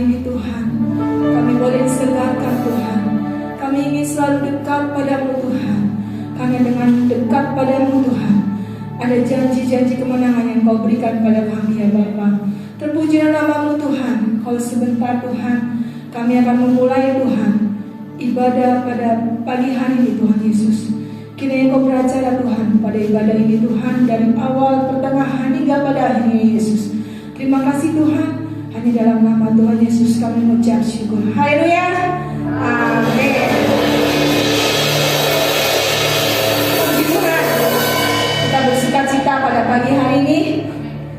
hari ini Tuhan, kami boleh disegarkan Tuhan. Kami ingin selalu dekat padamu Tuhan, karena dengan dekat padamu Tuhan, ada janji-janji kemenangan yang kau berikan pada kami ya Bapa. Terpujilah namamu Tuhan. Kalau sebentar Tuhan, kami akan memulai Tuhan ibadah pada pagi hari ini Tuhan Yesus. Kiranya kau beracara Tuhan pada ibadah ini Tuhan, dari awal, pertengahan hingga pada akhirnya Yesus. Terima kasih Tuhan. Hanya dalam nama Tuhan Yesus kami mengucap syukur. Haleluya. Amin. Puji Tuhan. Kita bersukacita pada pagi hari ini.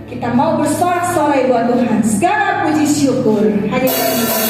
Kita mau bersorak-sorai buat Tuhan. Segala puji syukur hanya bagi Tuhan.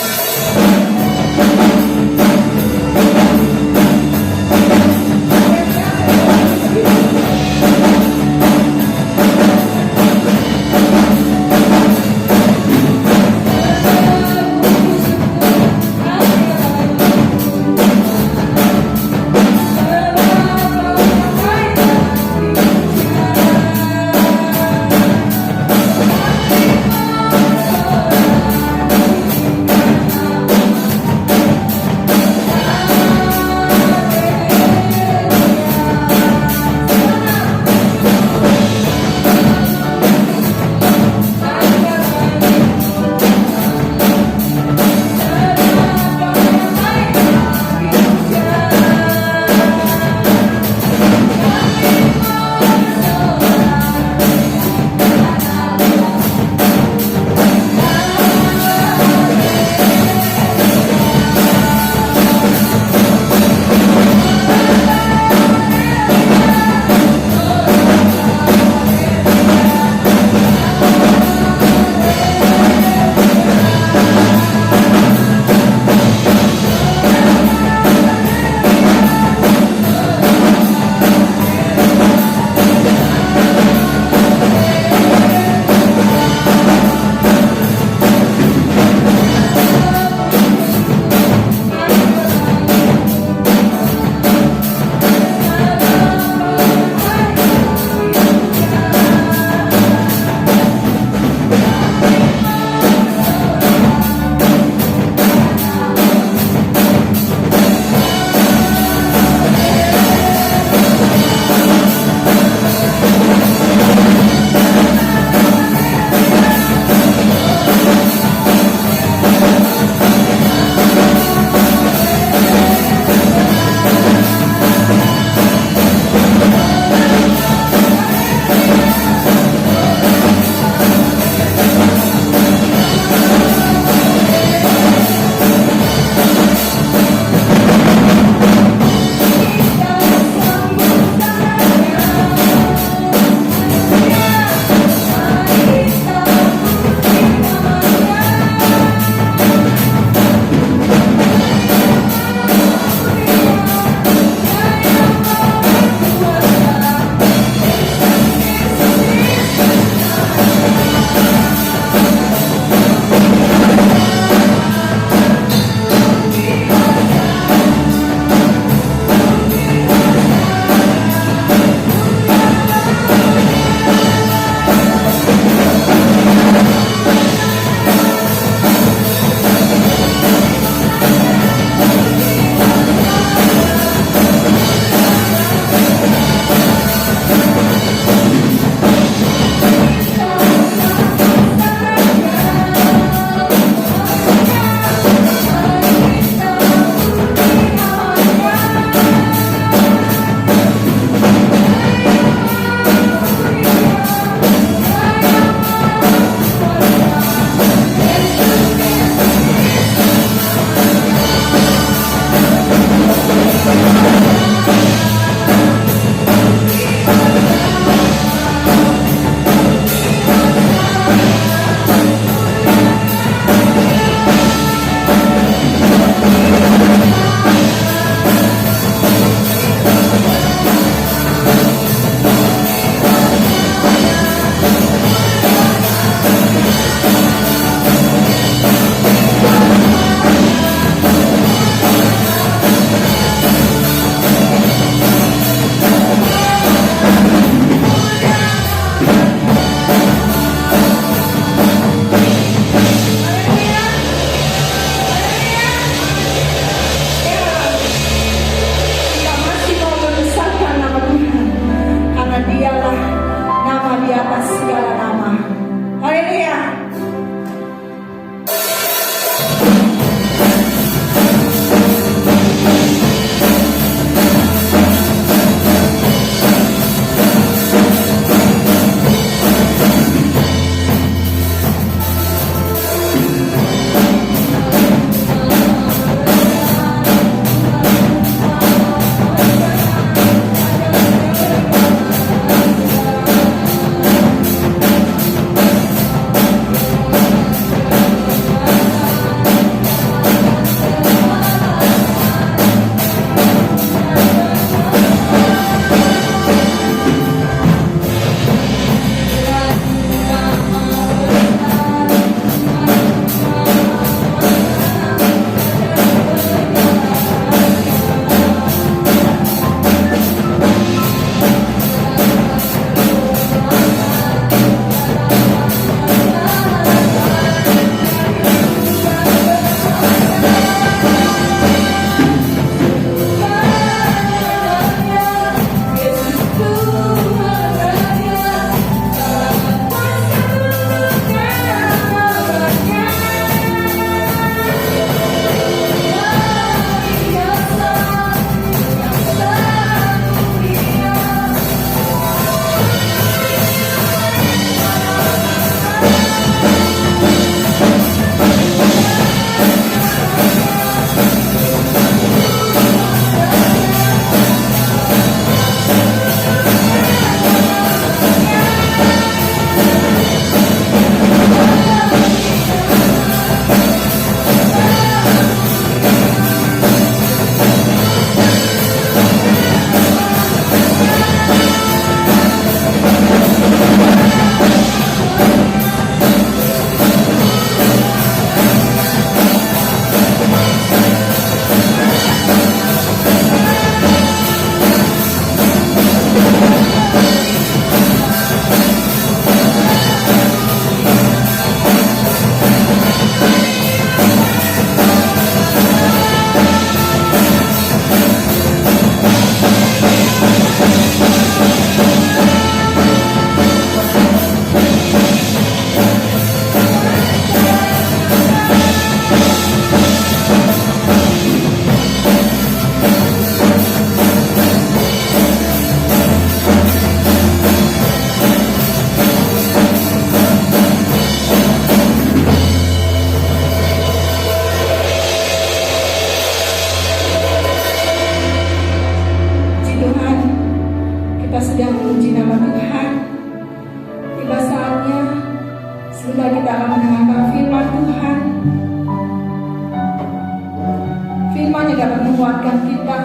menguatkan kita,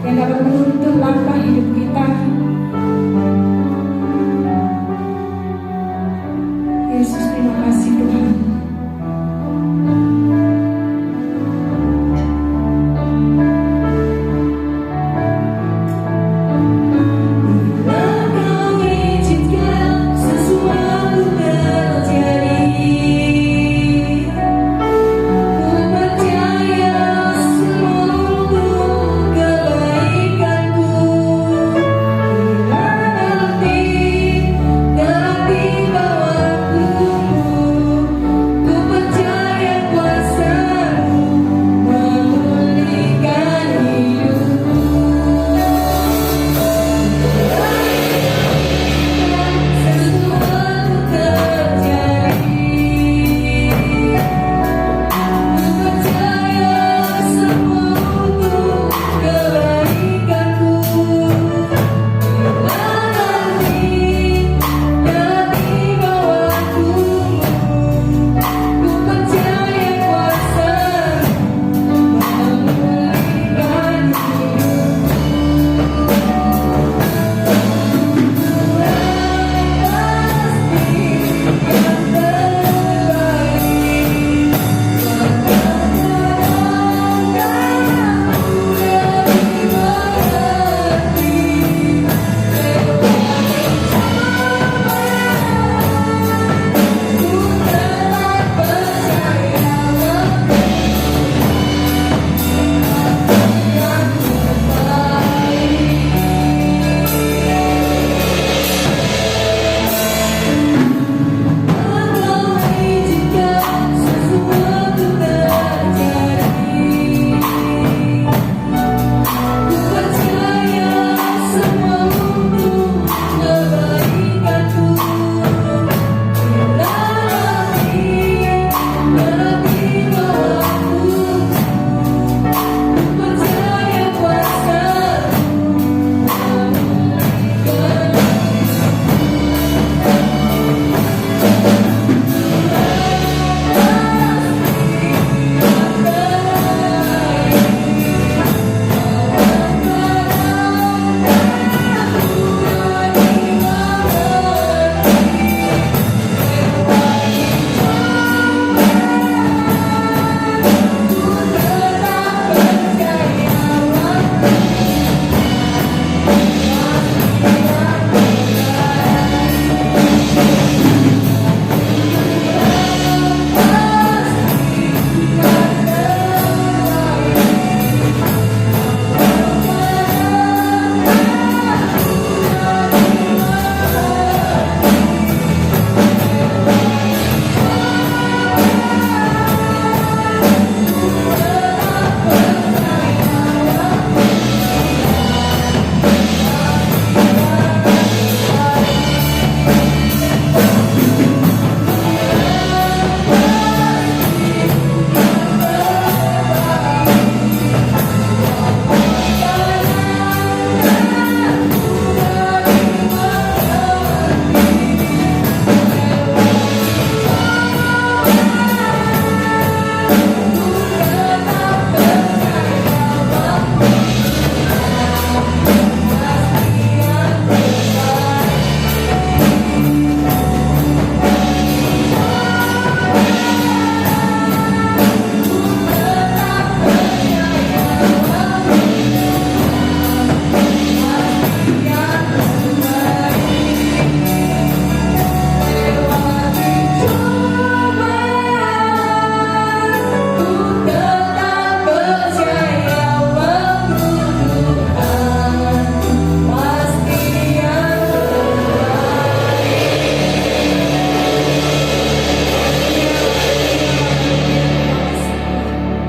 yang dapat menuntun langkah hidup kita. Yesus, terima kasih Tuhan.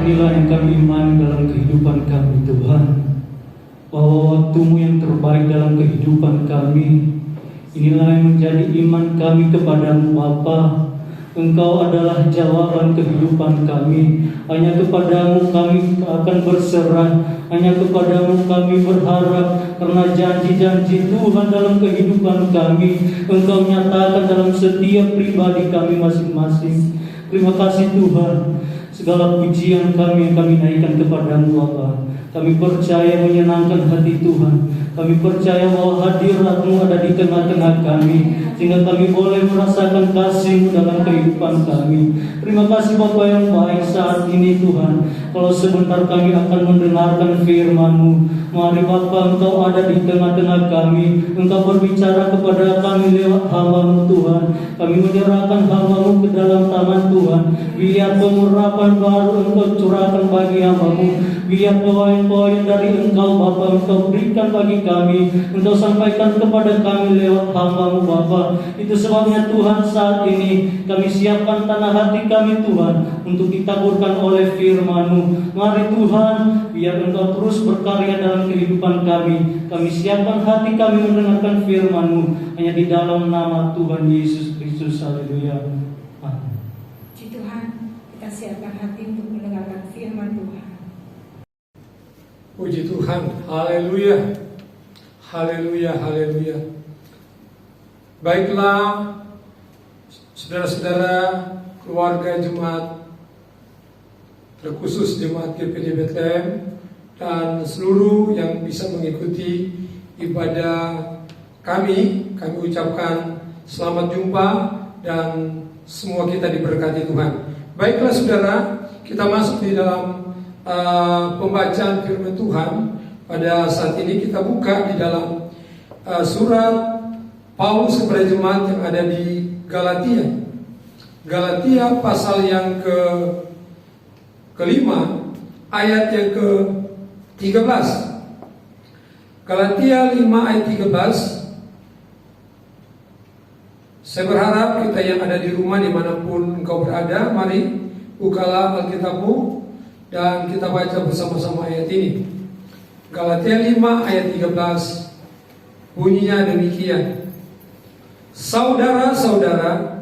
Inilah yang kami imani dalam kehidupan kami, Tuhan, bahwa waktu-Mu yang terbaik dalam kehidupan kami. Inilah yang menjadi iman kami kepadamu, Bapa. Engkau adalah jawaban kehidupan kami. Hanya kepadamu kami akan berserah. Hanya kepadamu kami berharap. Karena janji-janji Tuhan dalam kehidupan kami Engkau nyatakan dalam setiap pribadi kami masing-masing. Terima kasih Tuhan. Segala pujian kami yang kami naikkan kepadamu Bapa. Kami percaya menyenangkan hati Tuhan. Kami percaya bahwa hadirat-Mu ada di tengah-tengah kami, sehingga kami boleh merasakan kasih-Mu dalam kehidupan kami. Terima kasih Bapa yang baik saat ini Tuhan. Kalau sebentar kami akan mendengarkan firman-Mu, mari Bapa Engkau ada di tengah-tengah kami. Engkau berbicara kepada kami lewat hamba-Mu Tuhan. Kami menyerahkan hamba-Mu ke dalam tangan Tuhan. Biar pengurapan baru Engkau curahkan bagi hamba-Mu. Biar poin-poin dari Engkau Bapa Engkau berikan bagi kami, Engkau sampaikan kepada kami lewat hamba-Mu Bapa. Itu sebabnya Tuhan saat ini kami siapkan tanah hati kami Tuhan untuk ditaburkan oleh firman-Mu. Mari Tuhan, biar Engkau terus berkarya dalam kehidupan kami. Kami siapkan hati kami mendengarkan firman-Mu, hanya di dalam nama Tuhan Yesus Kristus. Haleluya. Amin. Puji Tuhan, kita siapkan hati untuk mendengarkan firman Tuhan. Puji Tuhan, haleluya, haleluya, haleluya. Baiklah, saudara-saudara, keluarga jemaat, terkhusus jemaat GPD Bethlehem, dan seluruh yang bisa mengikuti ibadah kami ucapkan selamat jumpa dan semua kita diberkati Tuhan. Baiklah saudara, kita masuk di dalam pembacaan firman Tuhan. Pada saat ini kita buka di dalam surat Paulus kepada jemaat yang ada di Galatia. Galatia pasal yang kelima, ayat yang ke-13. Galatia 5 ayat 13. Saya berharap kita yang ada di rumah dimanapun engkau berada, mari bukalah Alkitabmu dan kita baca bersama-sama ayat ini. Galatia 5 ayat 13, bunyinya demikian. Saudara-saudara,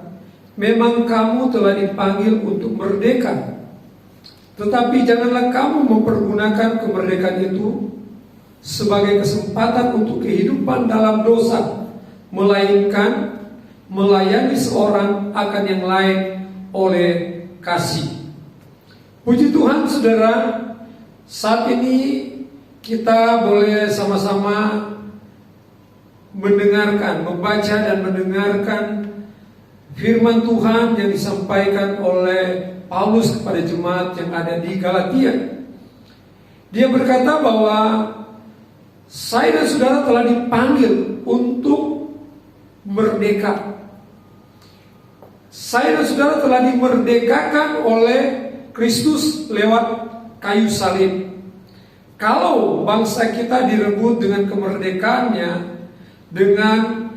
memang kamu telah dipanggil untuk merdeka, tetapi janganlah kamu mempergunakan kemerdekaan itu sebagai kesempatan untuk kehidupan dalam dosa, melainkan melayani seorang akan yang lain oleh kasih. Puji Tuhan saudara, saat ini kita boleh sama-sama mendengarkan, membaca dan mendengarkan firman Tuhan yang disampaikan oleh Paulus kepada jemaat yang ada di Galatia. Dia berkata bahwa saya dan saudara telah dipanggil untuk merdeka. Saya dan saudara telah dimerdekakan oleh Kristus lewat kayu salib. Kalau bangsa kita direbut dengan kemerdekaannya, dengan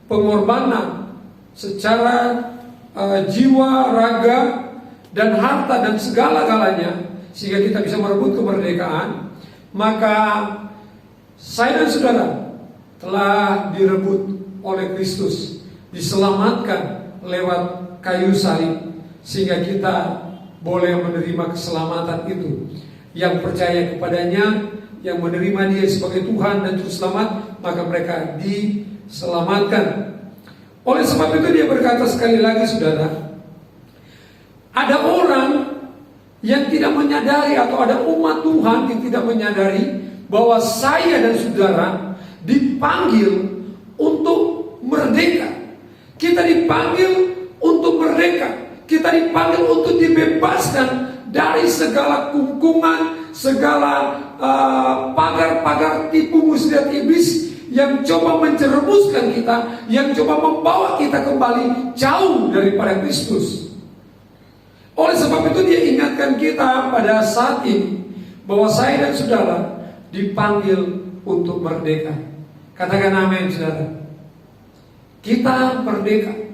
pengorbanan secara jiwa, raga, dan harta dan segala-galanya, sehingga kita bisa merebut kemerdekaan, maka saya dan saudara telah direbut oleh Kristus, diselamatkan lewat kayu salib, sehingga kita boleh menerima keselamatan itu. Yang percaya kepadanya, yang menerima dia sebagai Tuhan dan Juru Selamat, maka mereka diselamatkan. Oleh sebab itu dia berkata sekali lagi saudara, ada orang yang tidak menyadari, atau ada umat Tuhan yang tidak menyadari bahwa saya dan saudara dipanggil untuk merdeka. Kita dipanggil untuk merdeka. Kita dipanggil untuk dibebaskan dari segala kungkungan, segala pagar-pagar tipu muslihat iblis yang coba menjerumuskan kita, yang coba membawa kita kembali jauh daripada Kristus. Oleh sebab itu dia ingatkan kita pada saat ini bahwa saya dan saudara dipanggil untuk merdeka. Katakan amin saudara. Kita merdeka.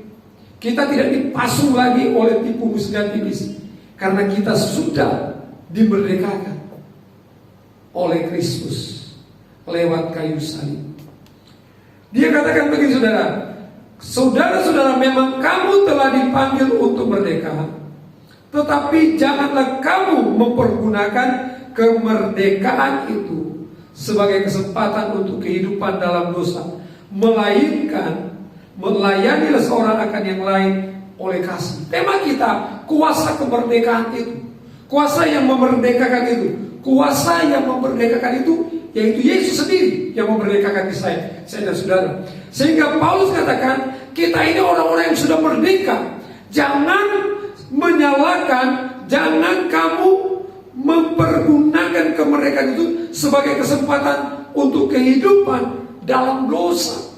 Kita tidak dipasung lagi oleh tipu muslihat iblis, karena kita sudah dimerdekakan oleh Kristus lewat kayu salib. Dia katakan begini saudara, saudara-saudara, memang kamu telah dipanggil untuk merdeka, tetapi janganlah kamu mempergunakan kemerdekaan itu sebagai kesempatan untuk kehidupan dalam dosa, melainkan melayanilah seorang akan yang lain oleh kasih. Tema kita, kuasa kemerdekaan itu. Kuasa yang memerdekakan itu, kuasa yang memerdekakan itu, yaitu Yesus sendiri yang memerdekakan saya dan saudara. Sehingga Paulus katakan, kita ini orang-orang yang sudah merdeka. Jangan menyalahkan, jangan kamu mempergunakan kemerdekaan itu sebagai kesempatan untuk kehidupan dalam dosa.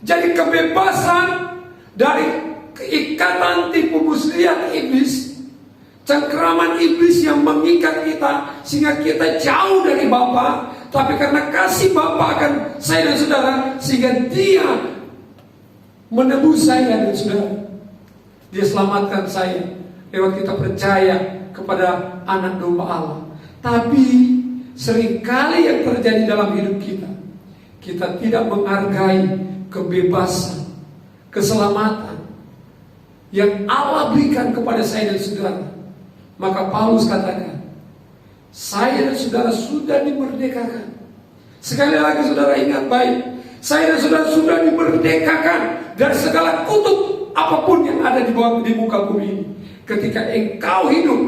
Jadi kebebasan dari keikatan tipu muslihat iblis, cengkeraman iblis yang mengikat kita sehingga kita jauh dari Bapa. Tapi karena kasih Bapa akan saya dan saudara, sehingga Dia menebus saya dan saudara. Dia selamatkan saya lewat kita percaya kepada anak domba Allah. Tapi seringkali yang terjadi dalam hidup kita, kita tidak menghargai kebebasan, keselamatan yang Allah berikan kepada saya dan saudara. Maka Paulus katakan, saya dan saudara sudah dimerdekakan. Sekali lagi saudara ingat baik, saya dan saudara sudah dimerdekakan dari segala kutuk apapun yang ada di muka bumi ini. Ketika engkau hidup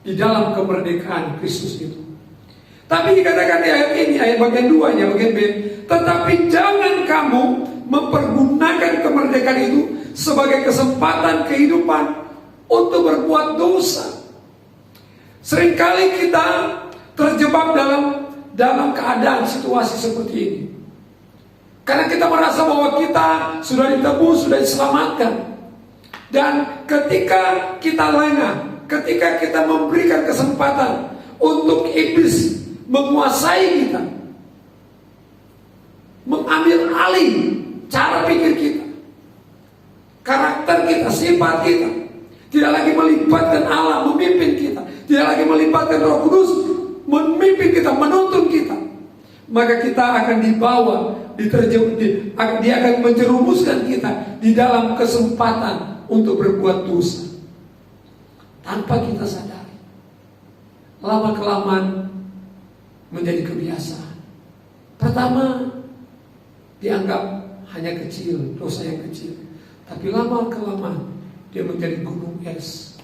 di dalam kemerdekaan Kristus itu. Tapi dikatakan di ayat ini, ayat bagian 2-nya, bagian B, tetapi jangan kamu mempergunakan kemerdekaan itu sebagai kesempatan kehidupan untuk berbuat dosa. Seringkali kita terjebak dalam keadaan situasi seperti ini. Karena kita merasa bahwa kita sudah ditebus, sudah diselamatkan. Dan ketika kita lengah, ketika kita memberikan kesempatan untuk iblis menguasai kita, mengambil alih cara pikir kita, karakter kita, sifat kita, tidak lagi melibatkan Allah memimpin kita, tidak lagi melibatkan Roh Kudus memimpin kita, menuntun kita, maka kita akan dibawa, dia akan menjerumuskan kita di dalam kesempatan untuk berbuat dosa tanpa kita sadari. Lama-kelamaan menjadi kebiasaan. Pertama dianggap hanya kecil, dosa yang kecil, tapi lama-kelamaan dia menjadi gunung es,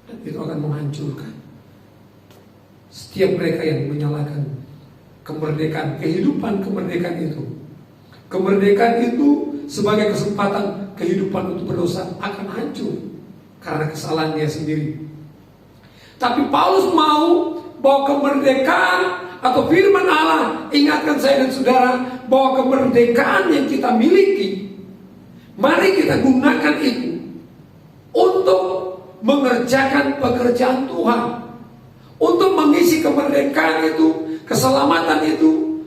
dan itu akan menghancurkan setiap mereka yang menyalahkan kemerdekaan, kehidupan kemerdekaan itu. Kemerdekaan itu sebagai kesempatan kehidupan untuk berdosa akan hancur karena kesalahan dia sendiri. Tapi Paulus mau bahwa kemerdekaan atau firman Allah, ingatkan saya dan saudara bahwa kemerdekaan yang kita miliki, mari kita gunakan itu untuk mengerjakan pekerjaan Tuhan, untuk mengisi kemerdekaan itu, keselamatan itu,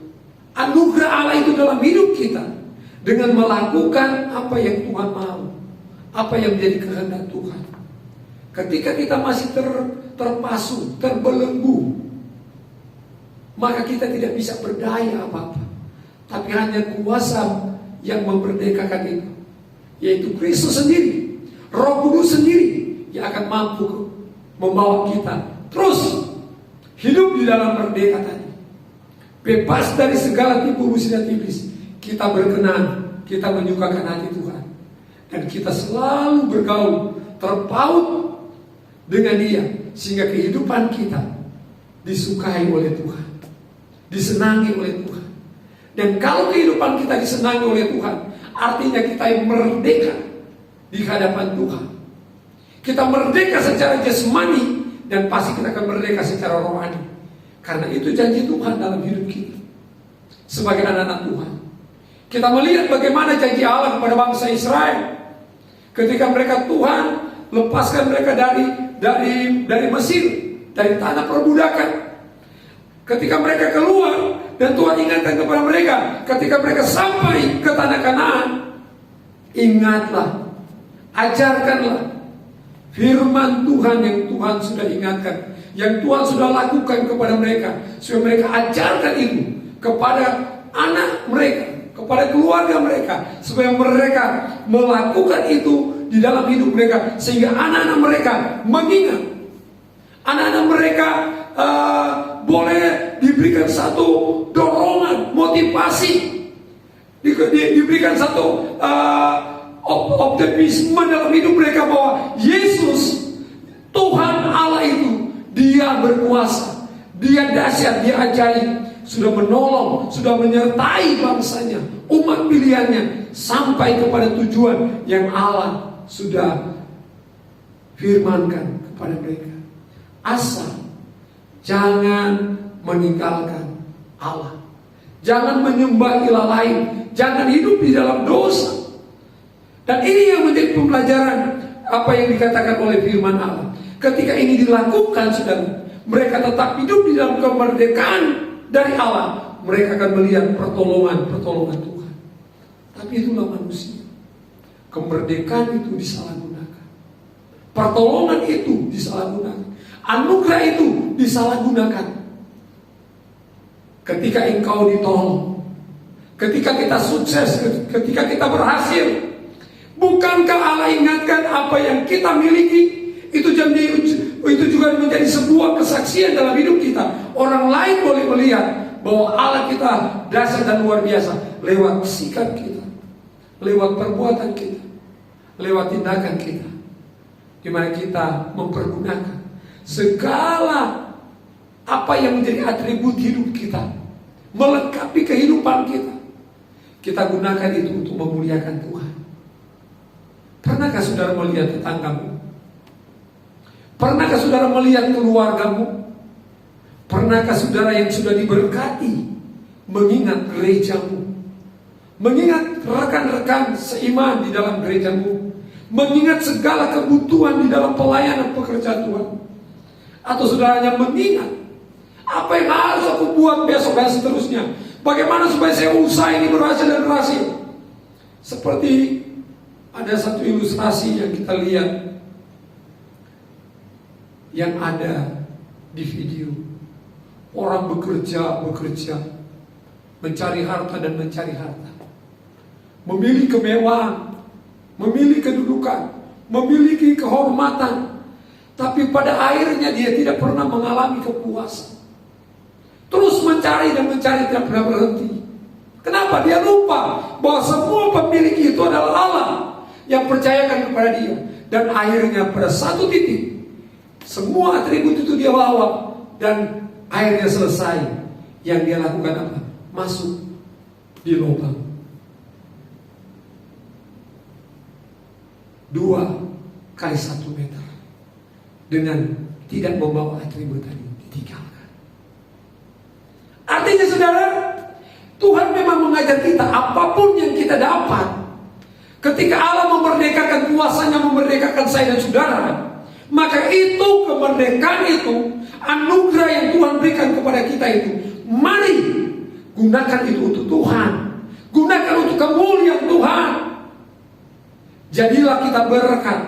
anugerah Allah itu dalam hidup kita, dengan melakukan apa yang Tuhan mau, apa yang menjadi kehendak Tuhan. Ketika kita masih terpasu, terbelenggu, maka kita tidak bisa berdaya apa-apa. Tapi hanya kuasa yang memerdekakan itu, yaitu Kristus sendiri, Roh Kudus sendiri, yang akan mampu membawa kita terus hidup di dalam merdeka tadi, bebas dari segala tipu muslihat iblis. Kita berkenan, kita menyukakan hati Tuhan, dan kita selalu bergaul, terpaut dengan Dia, sehingga kehidupan kita disukai oleh Tuhan, disenangi oleh Tuhan. Dan kalau kehidupan kita disenangi oleh Tuhan, artinya kita yang merdeka di hadapan Tuhan. Kita merdeka secara jasmani, dan pasti kita akan merdeka secara rohani. Karena itu janji Tuhan dalam hidup kita sebagai anak-anak Tuhan. Kita melihat bagaimana janji Allah kepada bangsa Israel ketika mereka Tuhan lepaskan mereka dari Mesir, dari tanah perbudakan. Ketika mereka keluar, dan Tuhan ingatkan kepada mereka ketika mereka sampai ke tanah Kanaan, ingatlah, ajarkanlah firman Tuhan yang Tuhan sudah ingatkan, yang Tuhan sudah lakukan kepada mereka, supaya mereka ajarkan itu kepada anak mereka, kepada keluarga mereka, supaya mereka melakukan itu di dalam hidup mereka, sehingga anak-anak mereka mengingat, anak-anak mereka boleh diberikan satu dorongan, motivasi, diberikan satu optimisme dalam hidup mereka bahwa Yesus, Tuhan Allah berkuasa, Dia dahsyat, Dia ajaib, sudah menolong, sudah menyertai bangsanya, umat pilihannya, sampai kepada tujuan yang Allah sudah firmankan kepada mereka. Asal jangan meninggalkan Allah, jangan menyembah ilah lain, jangan hidup di dalam dosa. Dan ini yang menjadi pembelajaran apa yang dikatakan oleh firman Allah. Ketika ini dilakukan, saudara, mereka tetap hidup di dalam kemerdekaan dari Allah. Mereka akan melihat pertolongan Tuhan. Tapi itulah manusia. Kemerdekaan itu disalahgunakan, pertolongan itu disalahgunakan, anugerah itu disalahgunakan. Ketika engkau ditolong, ketika kita sukses, ketika kita berhasil, bukankah Allah ingatkan apa yang kita miliki? Itu juga menjadi sebuah kesaksian dalam hidup kita. Orang lain boleh melihat bahwa Allah kita dahsyat dan luar biasa lewat sikap kita, lewat perbuatan kita, lewat tindakan kita, di mana kita mempergunakan segala apa yang menjadi atribut hidup kita, melengkapi kehidupan kita. Kita gunakan itu untuk memuliakan Tuhan. Pernahkah saudara melihat tetanggamu? Pernahkah saudara melihat keluargamu? Pernahkah saudara yang sudah diberkati mengingat gerejamu, mengingat rekan-rekan seiman di dalam gerejamu, mengingat segala kebutuhan di dalam pelayanan pekerjaan Tuhan? Atau saudaranya mengingat apa yang harus aku buat besok dan seterusnya, bagaimana supaya saya usaha ini berhasil dan berhasil? Seperti ada satu ilustrasi yang kita lihat, yang ada di video. Orang bekerja, mencari harta dan mencari harta, memilih kemewahan, memilih kedudukan, memiliki kehormatan, tapi pada akhirnya dia tidak pernah mengalami kepuasan. Terus mencari dan mencari, tidak pernah berhenti. Kenapa? Dia lupa bahwa semua pemilik itu adalah Allah yang percayakan kepada dia. Dan akhirnya pada satu titik, semua atribut itu dia bawa, dan akhirnya selesai. Yang dia lakukan apa? Masuk di lubang. 2 kali 1 meter. Dengan tidak membawa atribut tadi, ditinggalkan. Artinya saudara, Tuhan memang mengajar kita apapun yang kita dapat. Ketika Allah memerdekakan kuasanya, memerdekakan saya dan saudara, maka itu kemerdekaan itu, anugerah yang Tuhan berikan kepada kita itu, mari gunakan itu untuk Tuhan, gunakan untuk kemuliaan Tuhan. Jadilah kita berkat.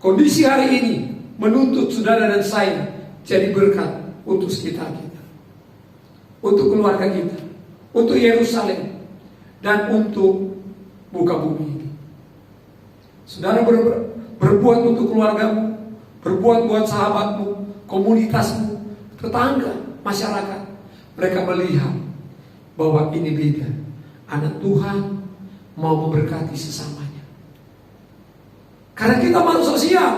Kondisi hari ini menuntut saudara dan saya jadi berkat untuk sekitar kita, untuk keluarga kita, untuk Yerusalem, dan untuk muka bumi ini. Saudara berbuat untuk keluargamu, berbuat buat sahabatmu, komunitasmu, tetangga, masyarakat. Mereka melihat bahwa ini beda. Anak Tuhan mau memberkati sesamanya. Karena kita makhluk sosial.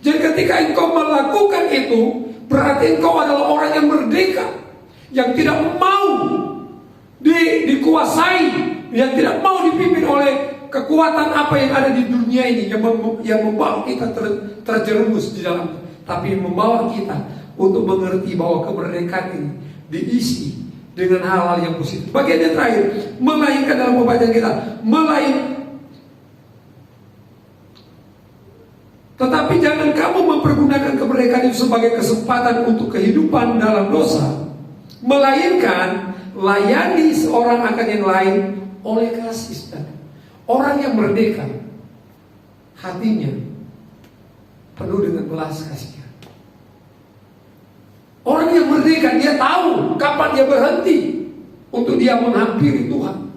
Jadi ketika engkau melakukan itu, berarti engkau adalah orang yang merdeka, yang tidak mau dikuasai, yang tidak mau dipimpin oleh kekuatan apa yang ada di dunia ini, yang membawa kita terjerumus di dalam, tapi membawa kita untuk mengerti bahwa kemerdekaan ini diisi dengan hal-hal yang positif. Bagian yang terakhir, melainkan dalam pembacaan kita, tetapi jangan kamu mempergunakan kemerdekaan itu sebagai kesempatan untuk kehidupan dalam dosa, melainkan layani seorang akan yang lain oleh kasih. Orang yang merdeka, hatinya penuh dengan belas kasihan. Orang yang merdeka, dia tahu kapan dia berhenti untuk dia menghampiri Tuhan.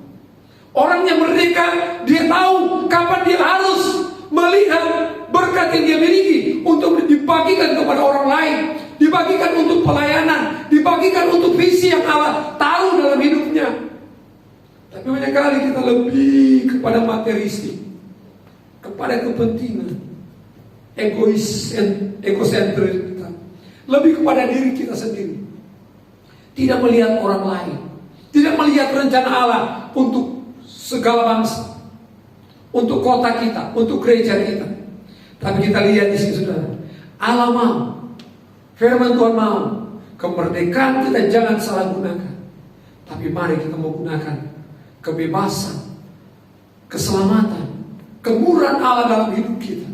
Orang yang merdeka, dia tahu kapan dia harus melihat berkat yang dia miliki untuk dibagikan kepada orang lain, dibagikan untuk pelayanan, dibagikan untuk visi yang Allah taruh dalam hidupnya. Tapi banyak kali kita lebih kepada materialistik, kepada kepentingan, egosentris kita, lebih kepada diri kita sendiri. Tidak melihat orang lain, tidak melihat rencana Allah untuk segala bangsa, untuk kota kita, untuk gereja kita. Tapi kita lihat di sini saudara, Allah mau, firman Tuhan mau, kemerdekaan kita jangan salah gunakan. Tapi mari kita mau gunakan kebebasan, keselamatan, kemurahan Allah dalam hidup kita.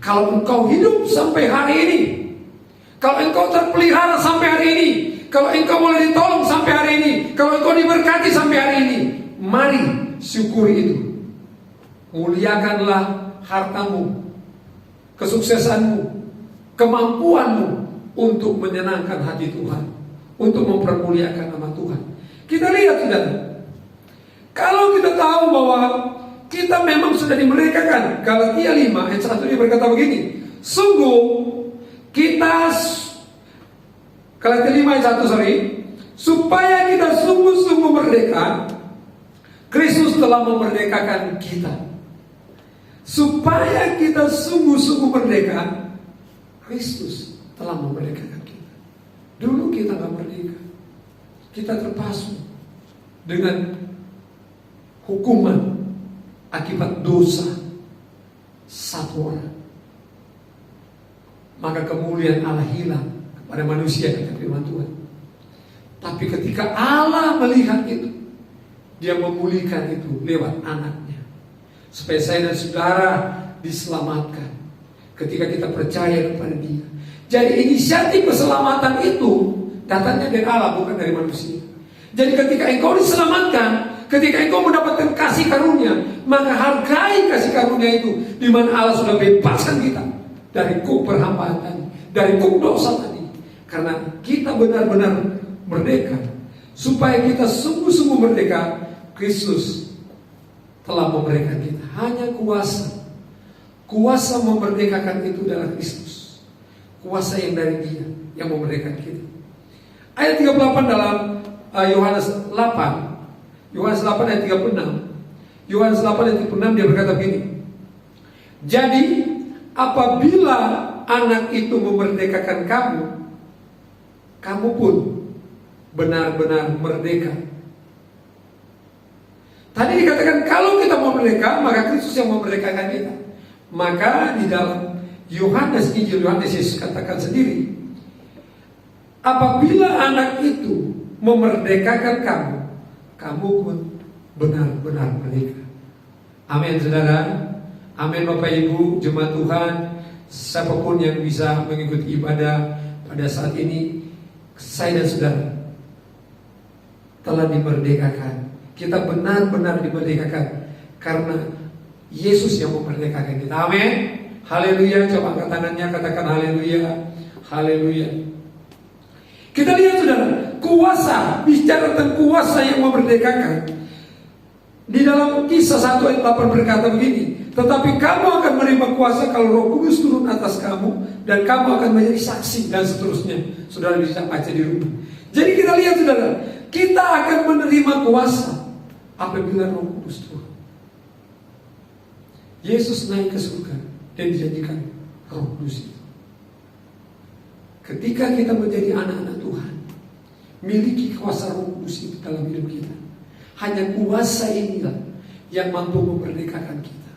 Kalau engkau hidup sampai hari ini, kalau engkau terpelihara sampai hari ini, kalau engkau boleh ditolong sampai hari ini, kalau engkau diberkati sampai hari ini, mari syukuri itu. Muliakanlah hartamu, kesuksesanmu, kemampuanmu untuk menyenangkan hati Tuhan, untuk mempermuliakan nama Tuhan. Kita lihat saudara, kalau kita tahu bahwa kita memang sudah dimerdekakan. Galatia 5 ayat 1 dia berkata begini, sungguh kita, Galatia 5 ayat 1 supaya kita sungguh-sungguh merdeka, Kristus telah memerdekakan kita. Supaya kita sungguh-sungguh merdeka, Kristus telah memerdekakan kita. Dulu kita gak merdeka, kita terpasu dengan hukuman akibat dosa satu orang. Maka kemuliaan Allah hilang kepada manusia, kata firman Tuhan. Tapi ketika Allah melihat itu, Dia memulihkan itu lewat anaknya, supaya saya dan saudara diselamatkan ketika kita percaya kepada Dia. Jadi inisiatif keselamatan itu datangnya dari Allah, bukan dari manusia. Jadi ketika engkau diselamatkan, ketika engkau mendapatkan kasih karunia, maka hargai kasih karunia itu, di mana Allah sudah bebaskan kita dari kuk perhambaan tadi, dari kuk dosa tadi. Karena kita benar-benar merdeka. Supaya kita sungguh-sungguh merdeka, Kristus telah memerdekakan kita. Hanya kuasa memerdekakan itu adalah Kristus. Kuasa yang dari Dia yang memerdekakan kita. Ayat 38 dalam Yohanes 8 ayat 36. Yohanes 8 ayat 36 dia berkata begini. Jadi apabila anak itu memerdekakan kamu, kamu pun benar-benar merdeka. Tadi dikatakan kalau kita mau merdeka, maka Kristus yang memerdekakan kita. Maka di dalam Injil Yohanes Yesus katakan sendiri, apabila anak itu memerdekakan kamu, kamu pun benar-benar merdeka. Amin saudara. Amin Bapak Ibu jemaat Tuhan, siapapun yang bisa mengikuti ibadah pada saat ini, saya dan saudara telah dimerdekakan. Kita benar-benar dimerdekakan karena Yesus yang memerdekakan kita. Amin. Haleluya. Coba angkat tangannya, katakan haleluya. Haleluya. Kita lihat saudara, kuasa, bicara tentang kuasa yang memerdekakan. Di dalam Kisah 1 ayat 8 berkata begini, tetapi kamu akan menerima kuasa kalau Roh Kudus turun atas kamu, dan kamu akan menjadi saksi, dan seterusnya. Saudara bisa baca di rumah. Jadi kita lihat saudara, kita akan menerima kuasa apabila Roh Kudus turun. Yesus naik ke surga dan dijanjikan Roh Kudus itu. Ketika kita menjadi anak-anak Tuhan, miliki kuasa Roh Kudus itu dalam hidup kita. Hanya kuasa inilah yang mampu memerdekakan kita.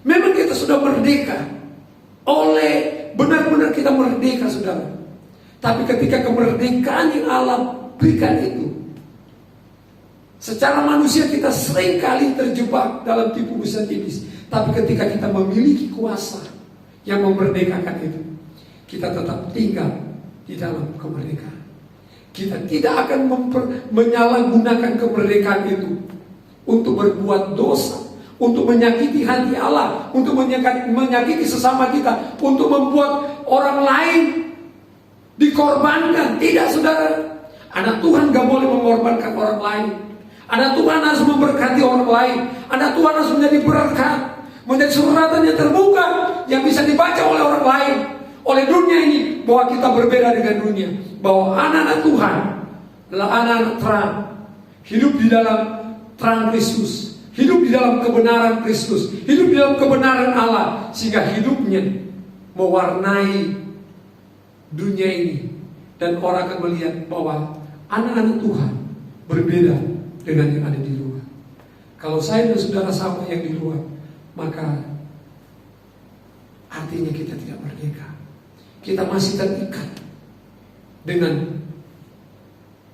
Memang kita sudah merdeka, benar-benar kita merdeka saudara. Tapi ketika kemerdekaan yang Allah berikan itu, secara manusia kita seringkali terjebak dalam tipu muslihat iblis. Tapi ketika kita memiliki kuasa yang memerdekakan itu, kita tetap tinggal di dalam kemerdekaan. Kita tidak akan menyalahgunakan kemerdekaan itu untuk berbuat dosa, untuk menyakiti hati Allah, untuk menyakiti sesama kita, untuk membuat orang lain dikorbankan. Tidak saudara. Anak Tuhan gak boleh mengorbankan orang lain. Anak Tuhan harus memberkati orang lain. Anak Tuhan harus menjadi berkat, menjadi suratan yang terbuka, yang bisa dibaca oleh orang lain, oleh dunia ini, bahwa kita berbeda dengan dunia, bahwa anak-anak Tuhan adalah anak-anak terang, hidup di dalam terang Kristus, hidup di dalam kebenaran Kristus, hidup di dalam kebenaran Allah, sehingga hidupnya mewarnai dunia ini, dan orang akan melihat bahwa anak-anak Tuhan berbeda dengan yang ada di luar. Kalau saya dan saudara sama yang di luar, maka artinya kita tidak merdeka. Kita masih terikat dengan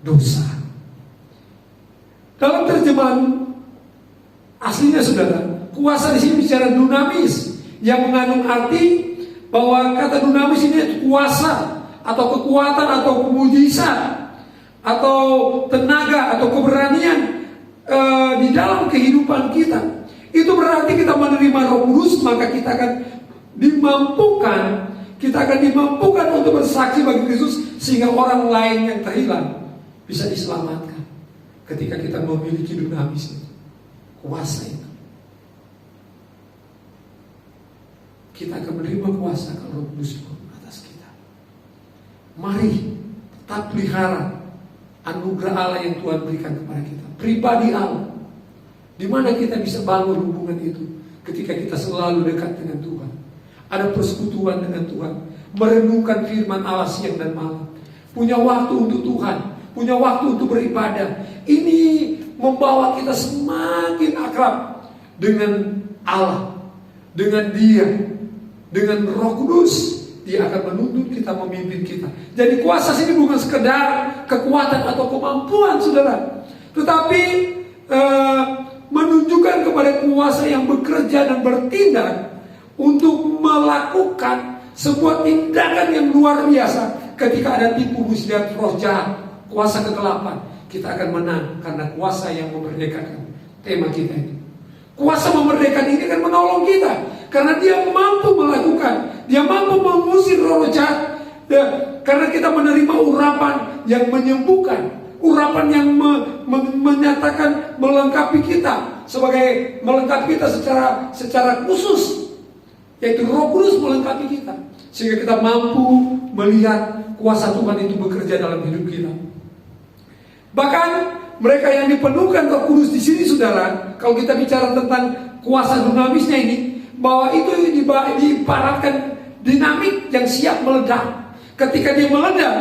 dosa. Dalam terjemahan aslinya saudara, kuasa di sini bicara dunamis, yang mengandung arti bahwa kata dunamis ini kuasa atau kekuatan atau mujizat atau tenaga atau keberanian di dalam kehidupan kita. Itu berarti kita menerima Roh Kudus, maka kita akan dimampukan untuk bersaksi bagi Kristus, sehingga orang lain yang terhilang bisa diselamatkan ketika kita memiliki dunamis itu, kuasa itu. Kita akan menerima kuasa kalau Roh Kudus atas kita. Mari tetap pelihara anugerah Allah yang Tuhan berikan kepada kita, pribadi Allah, di mana kita bisa bangun hubungan itu ketika kita selalu dekat dengan Tuhan, ada persekutuan dengan Tuhan, merenungkan firman Allah siang dan malam, punya waktu untuk Tuhan, punya waktu untuk beribadah. Ini membawa kita semakin akrab dengan Allah, dengan Dia, dengan Roh Kudus. Dia akan menuntun kita, memimpin kita. Jadi kuasa sini bukan sekedar kekuatan atau kemampuan saudara, tetapi menunjukkan kepada kuasa yang bekerja dan bertindak untuk melakukan sebuah tindakan yang luar biasa. Ketika ada tipu muslihat roh jahat, kuasa kegelapan, kita akan menang karena kuasa yang memerdekakan. Tema kita itu, kuasa memerdekakan ini akan menolong kita, karena Dia mampu melakukan, Dia mampu mengusir roh jahat. Karena kita menerima urapan yang menyembuhkan, urapan yang menyatakan melengkapi kita, sebagai melengkapi kita secara khusus, yaitu Roh Kudus melengkapi kita, sehingga kita mampu melihat kuasa Tuhan itu bekerja dalam hidup kita. Bahkan mereka yang dipenuhkan Roh Kudus di sini saudara, kalau kita bicara tentang kuasa dinamisnya ini, bahwa itu diibaratkan dinamit yang siap meledak. Ketika dia meledak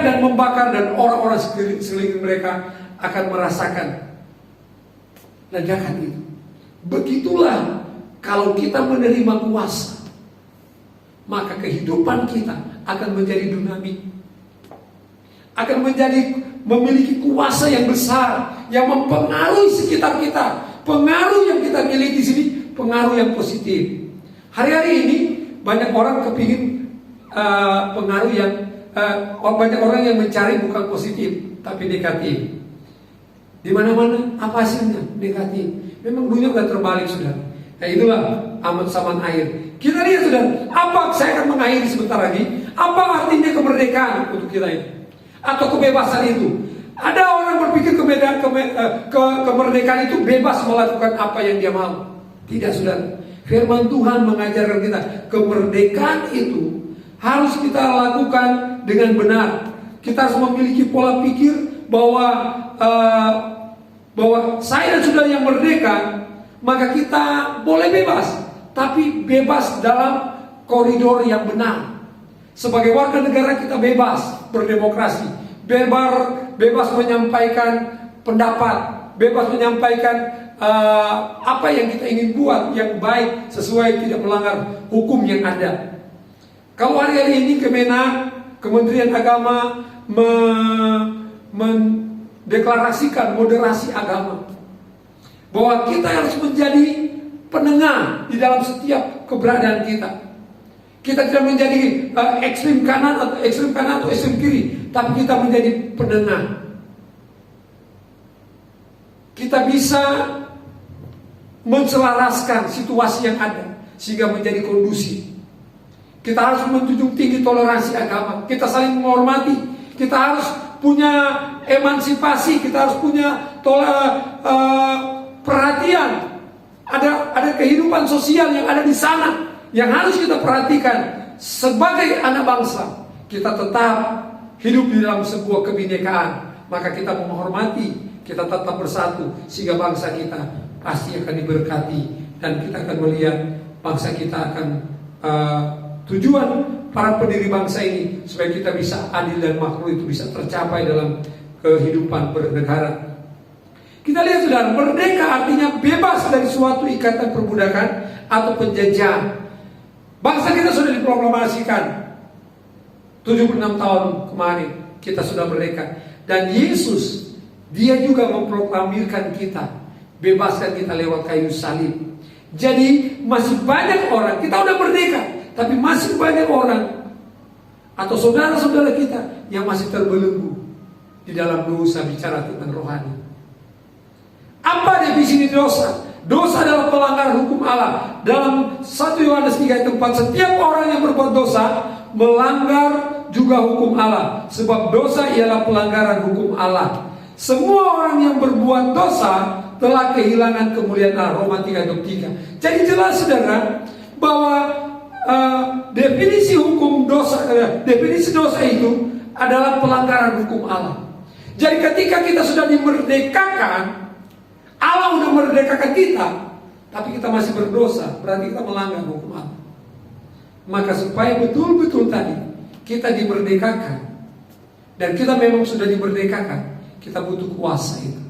dan membakar, dan orang-orang sekeliling mereka akan merasakan ledakan itu. Begitulah kalau kita menerima kuasa, maka kehidupan kita akan menjadi dinamit, akan memiliki kuasa yang besar, yang mempengaruhi sekitar kita. Pengaruh yang kita miliki di sini pengaruh yang positif. Hari-hari ini banyak orang kepingin pengaruh yang banyak orang yang mencari bukan positif tapi negatif. Di mana-mana apa hasilnya? Negatif. Memang dunia sudah terbalik sudah. Nah itulah amat saman air. Kita lihat sudah, apa saya akan mengakhiri sebentar lagi. Apa artinya kemerdekaan untuk kita ini? Atau kebebasan itu? Ada orang berpikir kemerdekaan itu bebas melakukan apa yang dia mau. Tidak saudara. Firman Tuhan mengajarkan kita, kemerdekaan itu harus kita lakukan dengan benar. Kita harus memiliki pola pikir bahwa saya dan saudara yang merdeka, maka kita boleh bebas, tapi bebas dalam koridor yang benar. Sebagai warga negara kita bebas berdemokrasi, bebas menyampaikan pendapat, bebas menyampaikan apa yang kita ingin buat yang baik sesuai, tidak melanggar hukum yang ada. Kalau hari-hari ini Kementerian Agama mendeklarasikan moderasi agama, bahwa kita harus menjadi penengah di dalam setiap keberadaan kita. Kita tidak menjadi ekstrem kanan atau ekstrem kiri, tapi kita menjadi penengah. Kita bisa menselaraskan situasi yang ada sehingga menjadi kondusif. Kita harus menjunjung tinggi toleransi agama. Kita saling menghormati. Kita harus punya emansipasi. Kita harus punya perhatian. Ada kehidupan sosial yang ada di sana yang harus kita perhatikan. Sebagai anak bangsa, kita tetap hidup di dalam sebuah kebinekaan. Maka kita menghormati, kita tetap bersatu, sehingga bangsa kita pasti akan diberkati, dan kita akan melihat bangsa kita akan tujuan para pendiri bangsa ini supaya kita bisa adil dan makmur itu bisa tercapai dalam kehidupan bernegara. Kita lihat saudara, merdeka artinya bebas dari suatu ikatan perbudakan atau penjajahan. Bangsa kita sudah diproklamasikan 76 tahun kemarin kita sudah merdeka. Dan Yesus, dia juga memproklamirkan kita, bebaskan kita lewat kayu salib. Jadi masih banyak orang, kita udah merdeka, tapi masih banyak orang atau saudara-saudara kita yang masih terbelenggu di dalam dosa, bicara tentang rohani. Apa definisi dosa? Dosa adalah pelanggaran hukum Allah. Dalam 1 Yohanes 3 ayat 4, setiap orang yang berbuat dosa melanggar juga hukum Allah, sebab dosa ialah pelanggaran hukum Allah. Semua orang yang berbuat dosa telah kehilangan kemuliaan Allah. Roma 3 ayat 3. Jadi jelas saudara bahwa definisi hukum dosa, definisi dosa itu adalah pelanggaran hukum Allah. Jadi ketika kita sudah dimerdekakan, Allah sudah merdekakan kita, tapi kita masih berdosa, berarti kita melanggar hukum Allah. Maka supaya betul-betul tadi kita dimerdekakan, dan kita memang sudah dimerdekakan, kita butuh kuasa itu,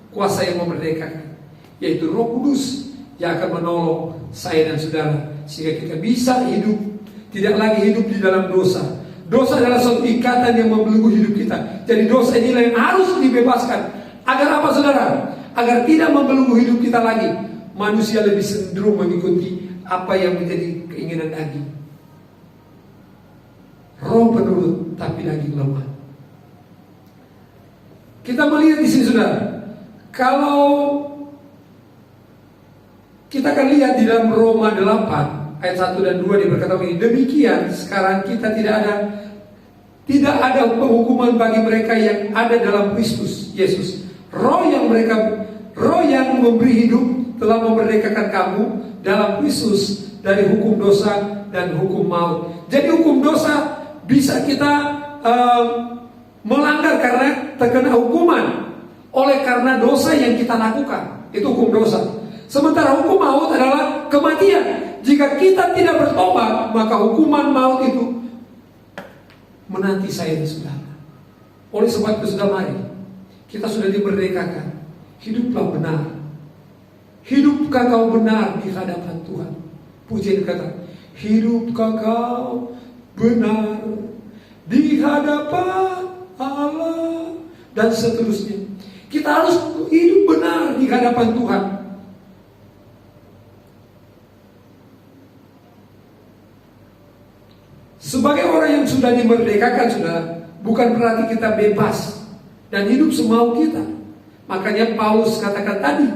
kuasa yang memerdekakan, yaitu Roh Kudus yang akan menolong saya dan saudara, sehingga kita bisa hidup, tidak lagi hidup di dalam dosa. Dosa adalah suatu ikatan yang membelenggu hidup kita. Jadi dosa inilah yang harus dibebaskan. Agar apa saudara? Agar tidak membelenggu hidup kita lagi. Manusia lebih cenderung mengikuti apa yang menjadi keinginan daging. Roh penurut tapi daging lemah. Kita melihat di sini saudara, kalau kita akan lihat di dalam Roma 8 ayat 1 dan 2 diberkata begini, demikian sekarang kita tidak ada penghukuman bagi mereka yang ada dalam Kristus Yesus. Roh yang memberi hidup telah memerdekakan kamu dalam Kristus dari hukum dosa dan hukum maut. Jadi hukum dosa bisa kita melanggar karena terkena hukuman oleh karena dosa yang kita lakukan. Itu hukum dosa. Sementara hukum maut adalah kematian. Jika kita tidak bertobat, maka hukuman maut itu menanti saya dan saudara. Oleh sebab itu sudah mari, kita sudah dimerdekakan. Hiduplah benar. Hidupkah kau benar di hadapan Tuhan? Pujian kata, hidupkah kau benar di hadapan Allah, dan seterusnya. Kita harus hidup benar di hadapan Tuhan. Sebagai orang yang sudah dimerdekakan, sudah bukan berarti kita bebas dan hidup semau kita. Makanya Paulus katakan tadi,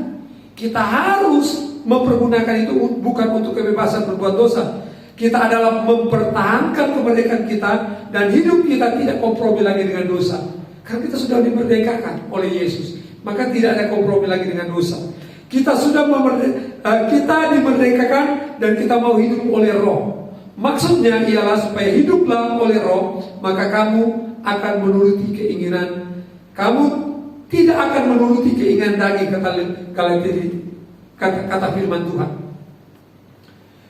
kita harus mempergunakan itu bukan untuk kebebasan berbuat dosa. Kita adalah mempertahankan kemerdekaan kita dan hidup kita tidak kompromi lagi dengan dosa. Karena kita sudah dimerdekakan oleh Yesus, maka tidak ada kompromi lagi dengan dosa. Kita sudah kita dimerdekakan dan kita mau hidup oleh Roh. Maksudnya ialah supaya hiduplah oleh Roh, maka kamu akan menuruti keinginan. Kamu tidak akan menuruti keinginan daging, kata firman Tuhan.